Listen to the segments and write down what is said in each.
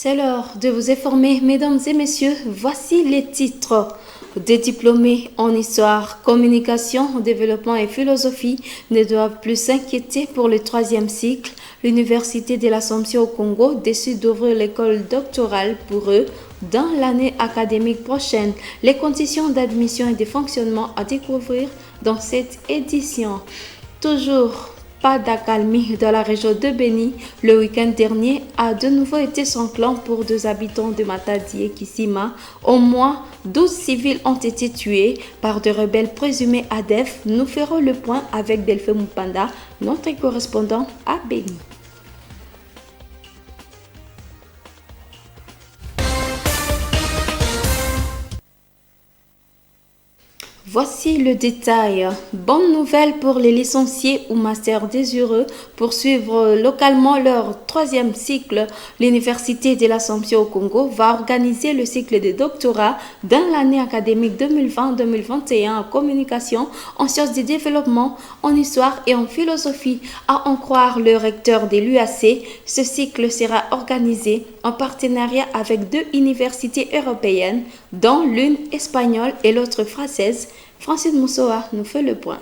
C'est l'heure de vous informer, mesdames et messieurs. Voici les titres. Des diplômés en histoire, communication, développement et philosophie ne doivent plus s'inquiéter pour le troisième cycle. L'Université de l'Assomption au Congo décide d'ouvrir l'école doctorale pour eux dans l'année académique prochaine. Les conditions d'admission et de fonctionnement à découvrir dans cette édition. Toujours pas d'accalmie dans la région de Beni. Le week-end dernier a de nouveau été sanglant pour deux habitants de Matadi et Kissima. Au moins 12 civils ont été tués par de rebelles présumés ADF. Nous ferons le point avec Delphine Mupanda, notre correspondant à Beni. Voici le détail. Bonne nouvelle pour les licenciés ou masters désireux pour suivre localement leur troisième cycle. L'Université de l'Assomption au Congo va organiser le cycle de doctorat dans l'année académique 2020-2021 en communication, en sciences du développement, en histoire et en philosophie. À en croire le recteur de l'UAC, ce cycle sera organisé en partenariat avec deux universités européennes, dont l'une espagnole et l'autre française. Francine Moussoa nous fait le point.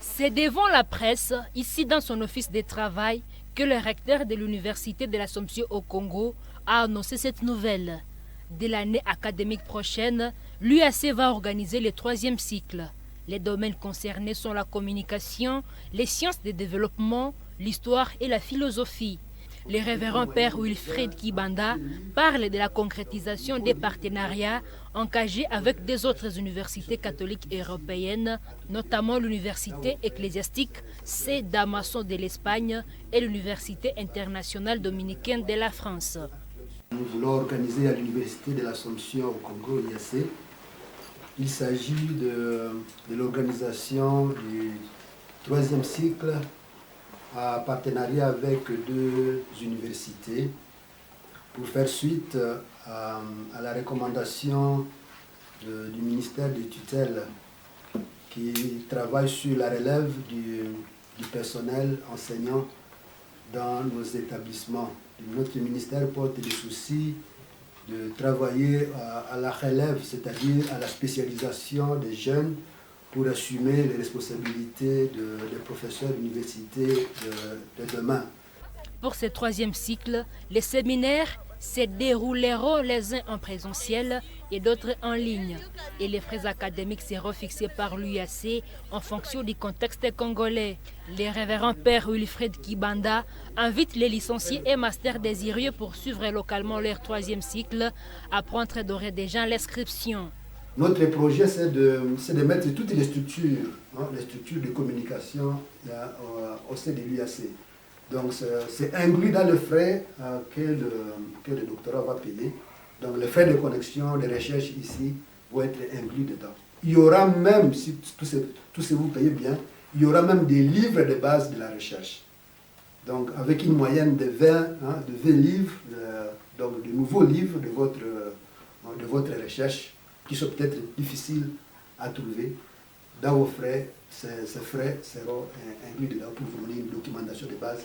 C'est devant la presse, ici dans son office de travail, que le recteur de l'Université de l'Assomption au Congo a annoncé cette nouvelle. Dès l'année académique prochaine, l'UAC va organiser le troisième cycle. Les domaines concernés sont la communication, les sciences de développement, l'histoire et la philosophie. Le révérend père Wilfred Kibanda parle de la concrétisation des partenariats engagés avec des autres universités catholiques européennes, notamment l'université ecclésiastique C. Damaso de l'Espagne et l'université internationale dominicaine de la France. Nous voulons organiser à l'Université de l'Assomption au Congo, l'IAC. Il s'agit de l'organisation du troisième cycle en partenariat avec deux universités pour faire suite à la recommandation du ministère des tutelles qui travaille sur la relève du personnel enseignant dans nos établissements. Notre ministère porte le souci de travailler à la relève, c'est-à-dire à la spécialisation des jeunes pour assumer les responsabilités des professeurs d'université de demain. Pour ce troisième cycle, les séminaires se dérouleront les uns en présentiel et d'autres en ligne. Et les frais académiques seront fixés par l'UAC en fonction du contexte congolais. Le révérend père Wilfred Kibanda invite les licenciés et masters désireux pour suivre localement leur troisième cycle à prendre d'ores et déjà l'inscription. Notre projet, c'est de mettre toutes les structures de communication au sein de l'UAC. Donc, c'est inclus dans le frais que le doctorat va payer. Donc, les frais de connexion, de recherche ici vont être inclus dedans. Il y aura même, si tout ce vous payez bien, il y aura même des livres de base de la recherche. Donc, avec une moyenne de 20 livres, donc de nouveaux livres de votre recherche, qui sont peut-être difficiles à trouver. Dans vos frais, ces frais seront inclus dedans pour vous donner une documentation de base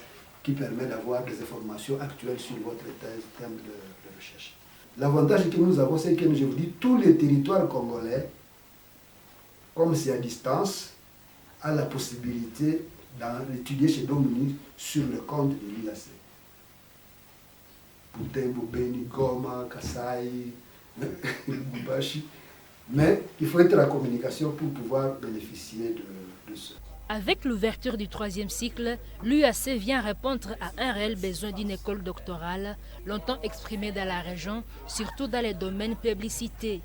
qui permet d'avoir des informations actuelles sur votre thème de recherche. L'avantage que nous avons, c'est que, je vous dis, tous les territoires congolais, comme c'est à distance, a la possibilité d'étudier chez Dominique sur le compte de l'UAC. Butembo, Beni, Goma, Kasai, mais il faut être en communication pour pouvoir bénéficier de ce. Avec l'ouverture du troisième cycle, l'UAC vient répondre à un réel besoin d'une école doctorale, longtemps exprimé dans la région, surtout dans les domaines publicité.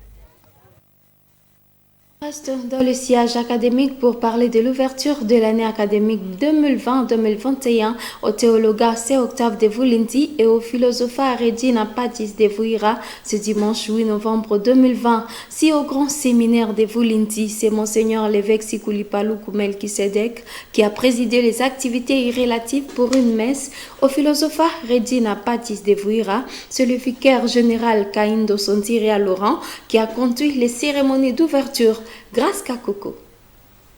Reste dans le siège académique pour parler de l'ouverture de l'année académique 2020-2021 au théologat C. Octave de Vulindi et au philosophe Regina Patis de Vouira ce dimanche 8 novembre 2020. Si au grand séminaire de Vulindi, c'est Monseigneur l'évêque Sikoulipalu Melchisedek qui a présidé les activités relatives pour une messe. Au philosophe Regina Patis de Vouira, c'est le vicaire général Kaindo Sontiria Laurent qui a conduit les cérémonies d'ouverture. Grâce Kakoko.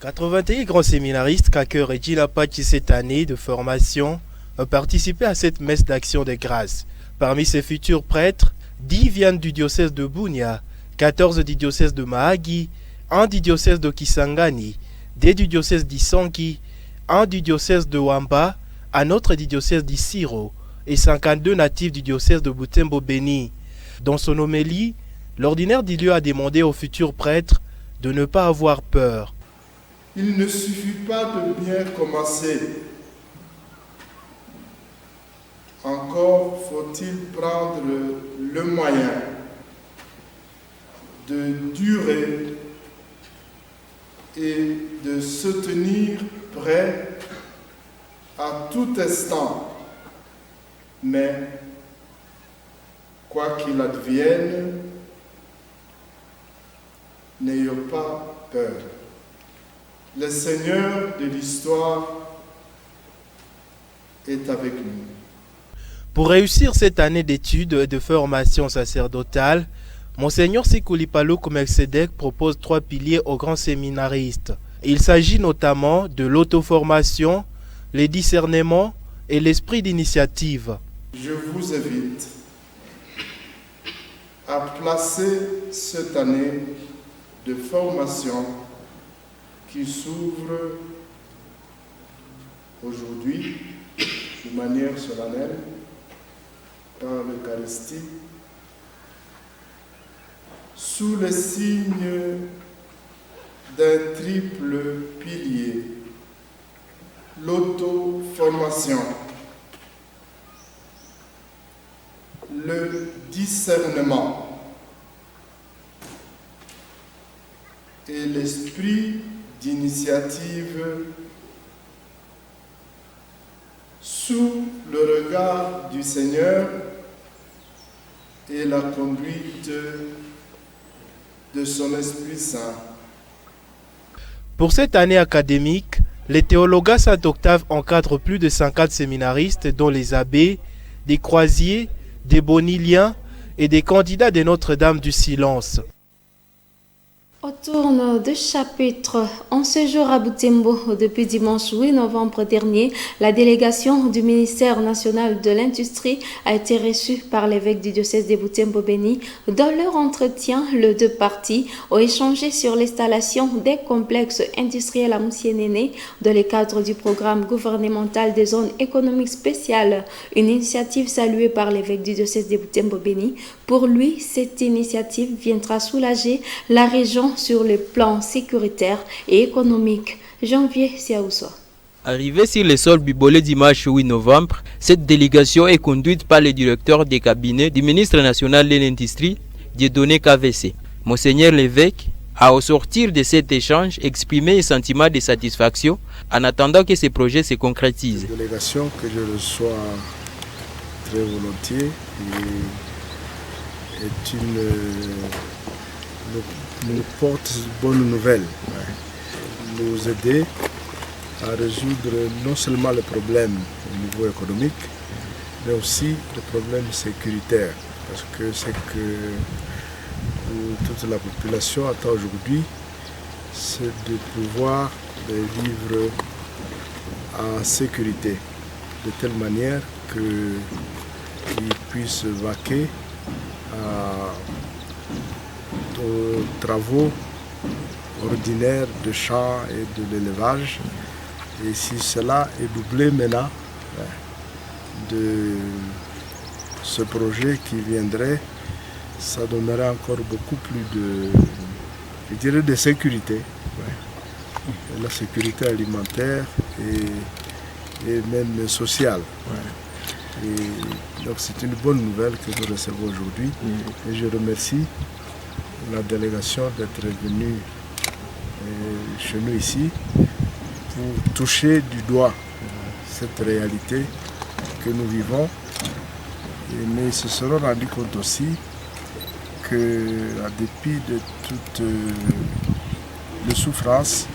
81 grands séminaristes qu'accueille Regina Patis cette année de formation ont participé à cette messe d'action de grâce Parmi ces futurs prêtres, 10 viennent du diocèse de Bunia, 14 du diocèse de Mahagi, 1 du diocèse de Kisangani, 2 du diocèse d'Isangi, 1 du diocèse de Wamba, un autre du diocèse d'Isiro et 52 natifs du diocèse de Butembo Beni. Dans son homélie, l'ordinaire du lieu a demandé aux futurs prêtres de ne pas avoir peur. Il ne suffit pas de bien commencer. Encore faut-il prendre le moyen de durer et de se tenir prêt à tout instant. Mais, quoi qu'il advienne, n'ayons pas peur. Le Seigneur de l'histoire est avec nous. Pour réussir cette année d'études et de formation sacerdotale, Monseigneur Sikoulipalo Melchizedek propose 3 piliers aux grands séminaristes. Il s'agit notamment de l'auto-formation, les discernements et l'esprit d'initiative. Je vous invite à placer cette année de formation qui s'ouvre aujourd'hui de manière solennelle par l'Eucharistie sous le signe d'un triple pilier, l'auto-formation, le discernement et l'esprit d'initiative sous le regard du Seigneur et la conduite de son Esprit Saint. Pour cette année académique, les théologas Saint-Octave encadrent plus de 50 séminaristes, dont les abbés, des croisiers, des boniliens et des candidats de Notre-Dame du Silence. Au tourne de chapitre, en séjour à Butembo depuis dimanche 8 novembre dernier, la délégation du ministère national de l'Industrie a été reçue par l'évêque du diocèse de Butembo Beni. Dans leur entretien, les deux parties ont échangé sur l'installation des complexes industriels à Moussienene dans le cadre du programme gouvernemental des zones économiques spéciales, une initiative saluée par l'évêque du diocèse de Butembo Beni. Pour lui, cette initiative viendra soulager la région sur le plan sécuritaire et économique. Janvier Siaoussoa. Arrivée sur le sol bibolé dimanche 8 novembre, cette délégation est conduite par le directeur des cabinets du ministre national de l'Industrie, Dieudonné KVC. Monseigneur l'évêque a, au sortir de cet échange, exprimé un sentiment de satisfaction en attendant que ce projet se concrétise. Une délégation que je reçois très volontiers est nous porte bonne nouvelle, nous aider à résoudre non seulement les problèmes au niveau économique, mais aussi les problèmes sécuritaires. Parce que c'est que toute la population attend aujourd'hui, c'est de pouvoir vivre en sécurité, de telle manière qu'ils puissent vaquer aux travaux ordinaires de champs et de l'élevage. Et si cela est doublé maintenant de ce projet qui viendrait, ça donnerait encore beaucoup plus de sécurité. Et la sécurité alimentaire et même sociale. Et donc c'est une bonne nouvelle que nous recevons aujourd'hui. Et je remercie la délégation d'être venue chez nous ici pour toucher du doigt cette réalité que nous vivons. Mais ils se seront rendus compte aussi qu'en dépit de toutes les souffrances,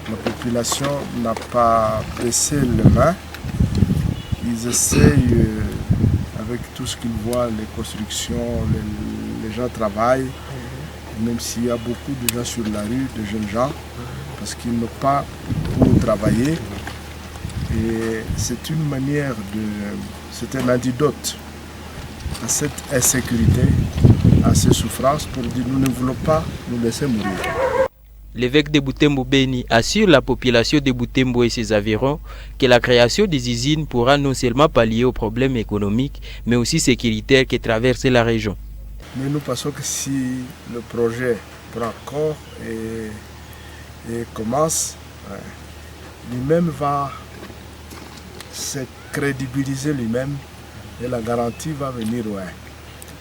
la population n'a pas baissé les mains. Ils essayent, avec tout ce qu'ils voient, les constructions, les gens travaillent, même s'il y a beaucoup de gens sur la rue, de jeunes gens, parce qu'ils n'ont pas où travailler. Et c'est une manière c'est un antidote à cette insécurité, à ces souffrances, pour dire nous ne voulons pas nous laisser mourir. L'évêque de Butembo Beni assure la population de Butembo et ses environs que la création des usines pourra non seulement pallier aux problèmes économiques, mais aussi sécuritaires qui traversent la région. Mais nous pensons que si le projet prend corps et commence, lui-même va se crédibiliser lui-même et la garantie va venir loin.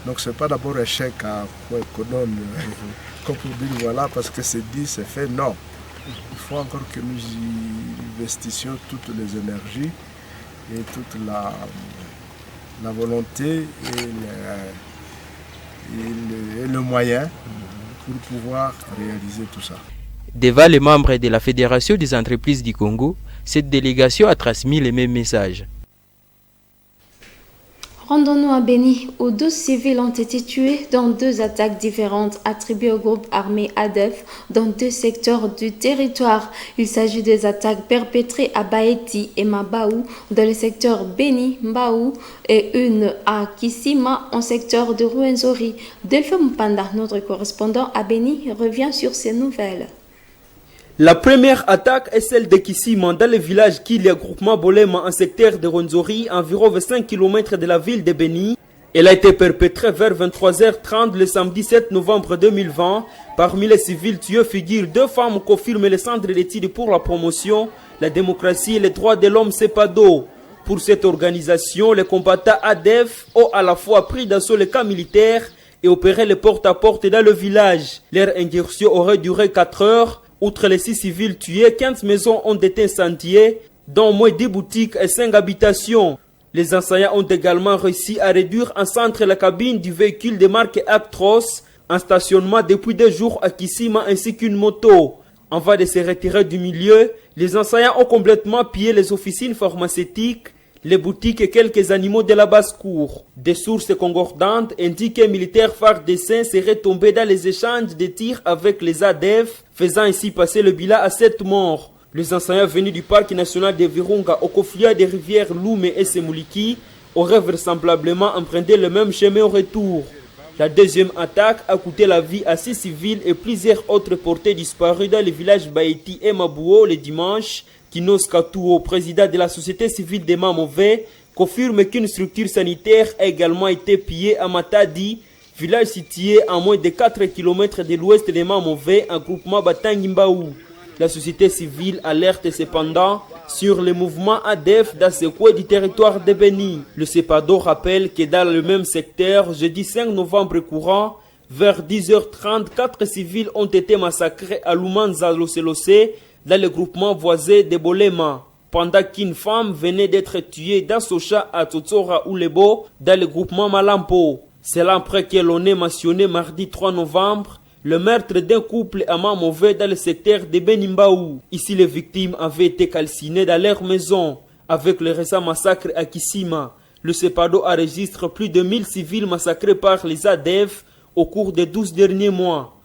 Donc ce n'est pas d'abord un chèque à qu'on donne, comme pour dire voilà, parce que c'est dit, c'est fait. Non. Il faut encore que nous y investissions toutes les énergies et toute la volonté et le moyen pour pouvoir réaliser tout ça. Devant les membres de la Fédération des entreprises du Congo, cette délégation a transmis les mêmes messages. Rendons-nous à Beni, où 12 civils ont été tués dans 2 attaques différentes attribuées au groupe armé ADF dans 2 secteurs du territoire. Il s'agit des attaques perpétrées à Baeti et Mabaou dans le secteur Beni-Mbaou et une à Kisima en secteur de Rwenzori. Delphin Mpanda, notre correspondant à Beni, revient sur ces nouvelles. La première attaque est celle de Kisima, dans le village qui est groupement Bolema en secteur de Rwenzori, environ 25 km de la ville de Beni. Elle a été perpétrée vers 23h30 le samedi 7 novembre 2020. Parmi les civils tués figurent 2 femmes, confirment le centre d'études pour la promotion, la démocratie et les droits de l'homme CEPADO. Pour cette organisation, les combattants ADF ont à la fois pris d'assaut les camps militaires et opéré le porte-à-porte dans le village. Leur incursion aurait duré 4 heures. Outre les 6 civils tués, 15 maisons ont été incendiées, dont au moins 10 boutiques et 5 habitations. Les assaillants ont également réussi à réduire en centre la cabine du véhicule de marque Actros, en stationnement depuis 2 jours à Kisima, ainsi qu'une moto. Avant de se retirer du milieu, les assaillants ont complètement pillé les officines pharmaceutiques, les boutiques et quelques animaux de la basse-cour. Des sources concordantes indiquent qu'un militaire FARDC serait tombé dans les échanges de tirs avec les ADF, faisant ainsi passer le bilan à 7 morts. Les assaillants venus du parc national de Virunga au confluent des rivières Lume et Semuliki auraient vraisemblablement emprunté le même chemin au retour. La deuxième attaque a coûté la vie à 6 civils et plusieurs autres portés disparus dans le village Baeti et Mabouo le dimanche. Kinos Katouo, président de la société civile de Mamové, confirme qu'une structure sanitaire a également été pillée à Matadi, village situé à moins de 4 km de l'ouest de Mamové, en groupement Batangimbaou. La société civile alerte cependant sur le mouvement ADF dans ce coin du territoire de Beni. Le CEPADO rappelle que dans le même secteur, jeudi 5 novembre courant, vers 10h30, 4 civils ont été massacrés à Lumanza Loselose, dans le groupement voisin de Bolema, pendant qu'une femme venait d'être tuée dans Socha à Totsora Oulebo, dans le groupement Malampo. C'est là après que l'on ait mentionné mardi 3 novembre le meurtre d'un couple à Mamové dans le secteur de Benimbaou. Ici, les victimes avaient été calcinées dans leur maison. Avec le récent massacre à Kisima, le CEPADO enregistre plus de 1000 civils massacrés par les ADF au cours des 12 derniers mois.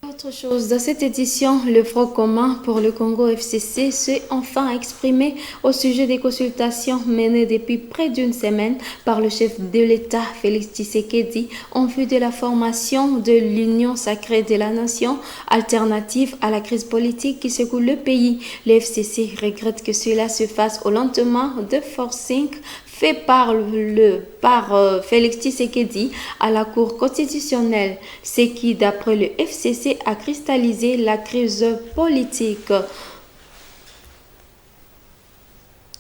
Autre chose, dans cette édition, le Front commun pour le Congo FCC s'est enfin exprimé au sujet des consultations menées depuis près d'une semaine par le chef de l'État, Félix Tshisekedi, en vue de la formation de l'Union sacrée de la nation, alternative à la crise politique qui secoue le pays. Le FCC regrette que cela se fasse au lendemain de forcing fait par Félix Tshisekedi à la Cour constitutionnelle, ce qui, d'après le FCC, a cristallisé la crise politique.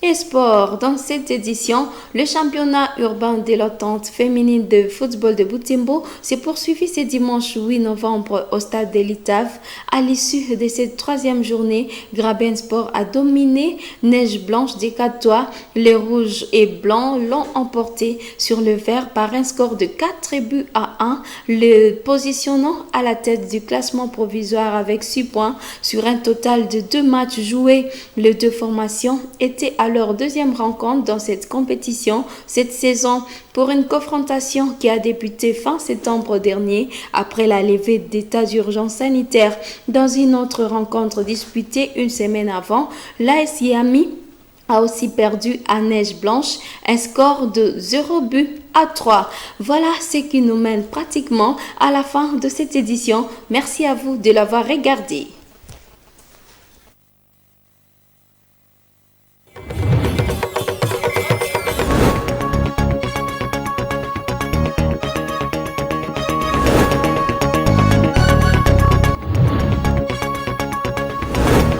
Et sport, dans cette édition, le championnat urbain de l'entente féminine de football de Butembo s'est poursuivi ce dimanche 8 novembre au stade de l'ITAV. À l'issue de cette 3e journée, Graben Sport a dominé Neige Blanche des Catois. Les rouges et blancs l'ont emporté sur le vert par un score de 4-1, le positionnant à la tête du classement provisoire avec 6 points sur un total de 2 matchs joués. Les 2 formations étaient à leur 2e rencontre dans cette compétition cette saison pour une confrontation qui a débuté fin septembre dernier après la levée d'état d'urgence sanitaire. Dans une autre rencontre disputée une semaine avant, l'AS Yami a aussi perdu à Neige Blanche un score de 0-3. Voilà ce qui nous mène pratiquement à la fin de cette édition. Merci à vous de l'avoir regardé.